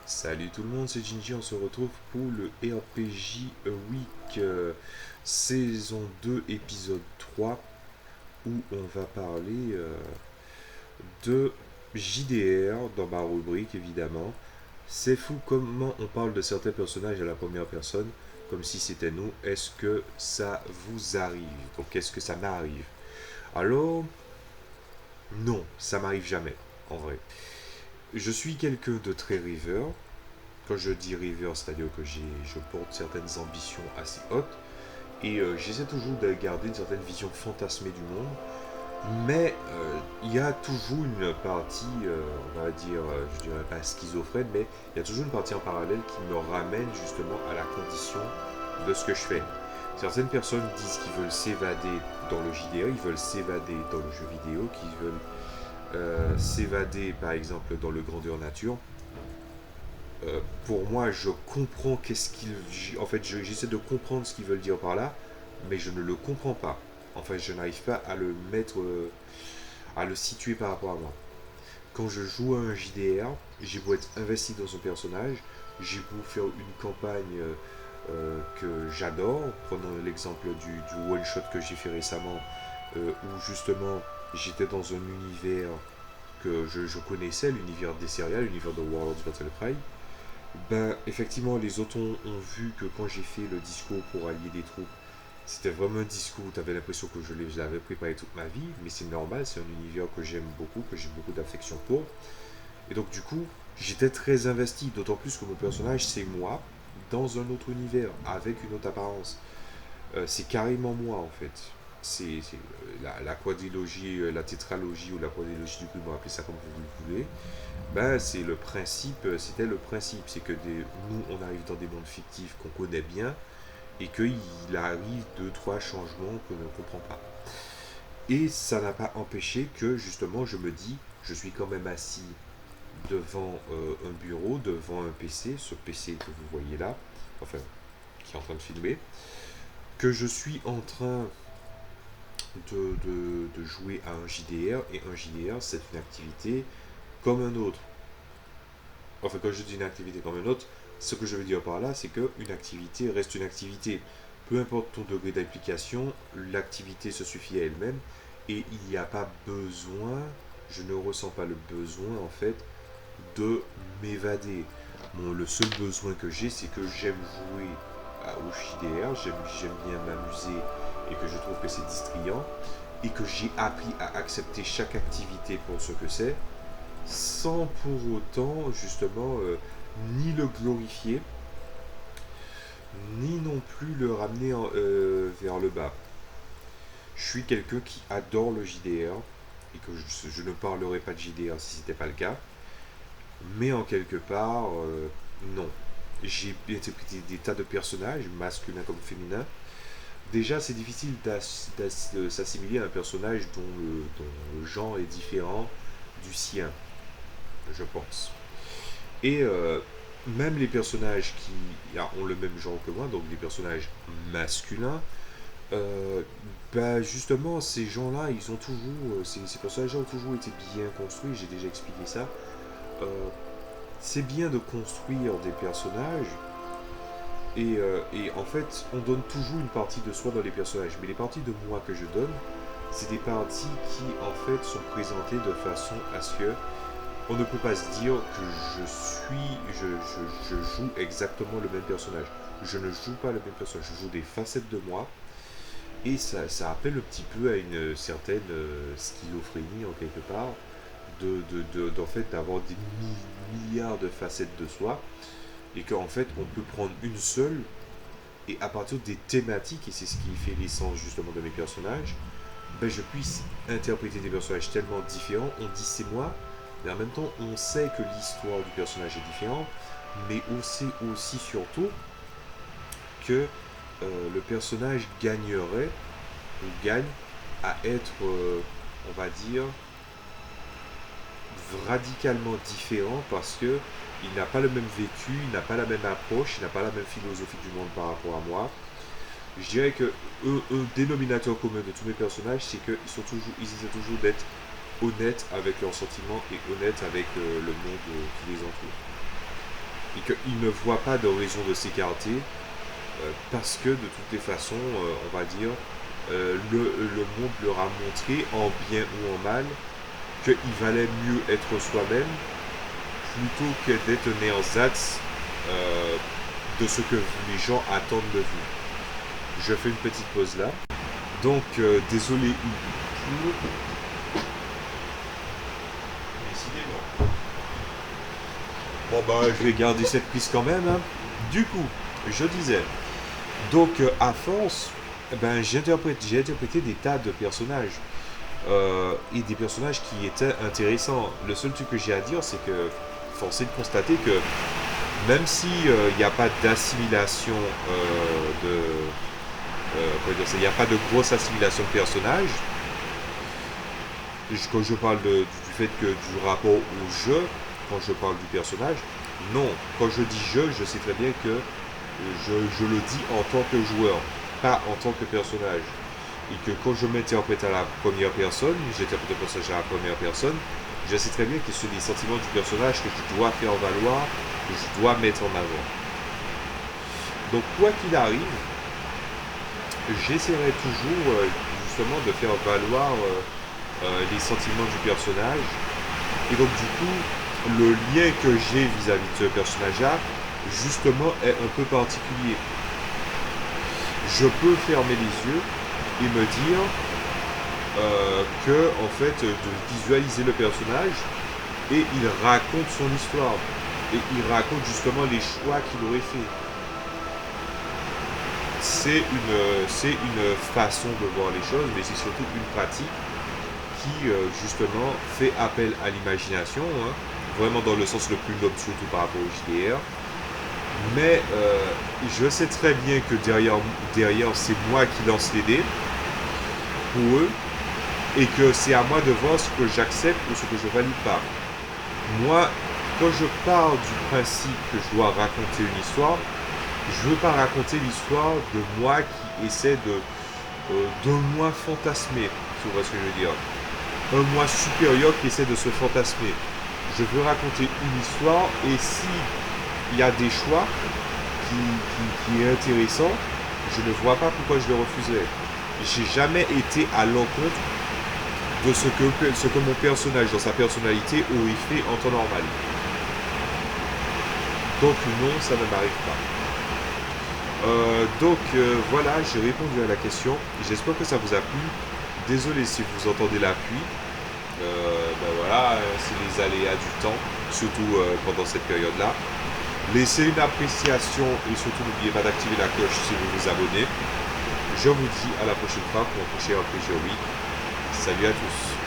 Salut tout le monde, c'est Ginji, on se retrouve pour le RPG Week saison 2 épisode 3 où on va parler de JDR dans ma rubrique évidemment. C'est fou comment on parle de certains personnages à la première personne comme si c'était nous. Est-ce que ça vous arrive? Donc est-ce que ça m'arrive? Alors, non, ça m'arrive jamais en vrai. Je suis quelqu'un de très river. Quand je dis river, c'est-à-dire que je porte certaines ambitions assez hautes et j'essaie toujours de garder une certaine vision fantasmée du monde, mais il y a toujours une partie, on va dire, je dirais pas schizophrène, mais il y a toujours une partie en parallèle qui me ramène justement à la condition de ce que je fais. Certaines personnes disent qu'ils veulent s'évader dans le JDR, ils veulent s'évader dans le jeu vidéo, qu'ils veulent s'évader par exemple dans le grandeur nature. Pour moi, je comprends qu'est-ce qu'ils. En fait, j'essaie de comprendre ce qu'ils veulent dire par là, mais je ne le comprends pas. Enfin, je n'arrive pas à le mettre, à le situer par rapport à moi. Quand je joue à un JDR, j'ai beau être investi dans son personnage, j'ai beau faire une campagne que j'adore. Prenons l'exemple du one-shot que j'ai fait récemment, où justement j'étais dans un univers que je connaissais, l'univers des céréales, l'univers de Warlords Battle Cry. Ben, effectivement, les autres ont vu que quand j'ai fait le discours pour allier des troupes, c'était vraiment un discours où tu avais l'impression que je l'avais préparé toute ma vie, mais c'est normal, c'est un univers que j'aime beaucoup, que j'ai beaucoup d'affection pour. Et donc, du coup, j'étais très investi, d'autant plus que mon personnage, c'est moi, dans un autre univers, avec une autre apparence. C'est carrément moi, en fait. La quadrilogie, la tétralogie ou la quadrilogie du coup, on va appeler ça comme vous le voulez. Ben, c'est le principe, c'était le principe, c'est que nous, on arrive dans des mondes fictifs qu'on connaît bien et qu'il arrive deux, trois changements qu'on ne comprend pas. Et ça n'a pas empêché que, justement, je me dis, je suis quand même assis devant un bureau, devant un PC, ce PC que vous voyez là, enfin, qui est en train de filmer, que je suis en train de jouer à un JDR, et un JDR, c'est une activité comme un autre. Enfin, quand je dis une activité comme une autre, ce que je veux dire par là, c'est qu'une activité reste une activité. Peu importe ton degré d'implication, l'activité se suffit à elle-même et il n'y a pas besoin, je ne ressens pas le besoin en fait de m'évader. Le seul besoin que j'ai, c'est que j'aime jouer au JDR, j'aime bien m'amuser et que je trouve que c'est distrayant et que j'ai appris à accepter chaque activité pour ce que c'est sans pour autant justement ni le glorifier, ni non plus le ramener vers le bas. Je suis quelqu'un qui adore le JDR, et que je ne parlerai pas de JDR si ce n'était pas le cas, mais en quelque part, non. J'ai interprété des tas de personnages, masculins comme féminins. Déjà, c'est difficile de s'assimiler à un personnage dont le genre est différent du sien, je pense. Et même les personnages qui ont le même genre que moi, donc les personnages masculins, bah justement, ces gens-là, ils ont toujours, ces personnages-là ont toujours été bien construits, j'ai déjà expliqué ça. Euh, c'est bien de construire des personnages, et en fait, on donne toujours une partie de soi dans les personnages, mais les parties de moi que je donne, c'est des parties qui, en fait, sont présentées de façon à ce que on ne peut pas se dire que je joue exactement le même personnage. Je ne joue pas le même personnage, je joue des facettes de moi. Et ça appelle un petit peu à une certaine schizophrénie en quelque part, d'en fait d'avoir des milliards de facettes de soi, et qu'en fait on peut prendre une seule, et à partir des thématiques, et c'est ce qui fait l'essence justement de mes personnages, ben je puisse interpréter des personnages tellement différents. On dit c'est moi, mais en même temps, on sait que l'histoire du personnage est différente, mais on sait aussi surtout que le personnage gagnerait ou gagne à être, on va dire, radicalement différent parce que il n'a pas le même vécu, il n'a pas la même approche, il n'a pas la même philosophie du monde par rapport à moi. Je dirais que un dénominateur commun de tous mes personnages, c'est ils essaient toujours d'être honnêtes avec leurs sentiments et honnêtes avec le monde qui les entoure. et qu'il ne voit pas de raison de s'écarter parce que de toutes les façons, on va dire, le monde leur a montré, en bien ou en mal, qu'il valait mieux être soi-même plutôt que d'être un ersatz de ce que les gens attendent de vous. Je fais une petite pause là. Donc, désolé pour... Décidément. Bon bah, je vais garder cette prise quand même. Hein. Du coup, je disais, donc à force, ben, j'ai interprété des tas de personnages. Et des personnages qui étaient intéressants. Le seul truc que j'ai à dire, c'est que force est de constater que même si il n'y a pas d'assimilation il n'y a pas de grosse assimilation de personnages, quand je parle du fait que du rapport au jeu, quand je parle du personnage, non, quand je dis jeu, je sais très bien que je le dis en tant que joueur, pas en tant que personnage. Et que quand je m'interprète à la première personne, j'interprète le personnage à la première personne, je sais très bien que ce sont les sentiments du personnage que je dois faire valoir, que je dois mettre en avant. Donc quoi qu'il arrive, j'essaierai toujours justement de faire valoir les sentiments du personnage. Et donc du coup, le lien que j'ai vis-à-vis de ce personnage-là, justement, est un peu particulier. Je peux fermer les yeux et me dire que, en fait, de visualiser le personnage et il raconte son histoire. Et il raconte justement les choix qu'il aurait fait. C'est une façon de voir les choses, mais c'est surtout une pratique qui, justement, fait appel à l'imagination, hein, vraiment dans le sens le plus noble, surtout par rapport au JDR. Mais je sais très bien que derrière c'est moi qui lance les dés pour eux, et que c'est à moi de voir ce que j'accepte ou ce que je valide pas. Moi, quand je pars du principe que je dois raconter une histoire, je veux pas raconter l'histoire de moi qui essaie d'un moi fantasmé, si vous voyez ce que je veux dire. Un moi supérieur qui essaie de se fantasmer. Je veux raconter une histoire, et si il y a des choix qui est intéressant, je ne vois pas pourquoi je le refuserais. J'ai jamais été à l'encontre de ce que mon personnage, dans sa personnalité, aurait fait en temps normal. Donc non, ça ne m'arrive pas. Voilà, j'ai répondu à la question. J'espère que ça vous a plu. Désolé si vous entendez la pluie. Ben voilà, c'est les aléas du temps, surtout pendant cette période-là. Laissez une appréciation et surtout n'oubliez pas d'activer la cloche si vous vous abonnez. Je vous dis à la prochaine fois pour un prochain RPG. Salut à tous.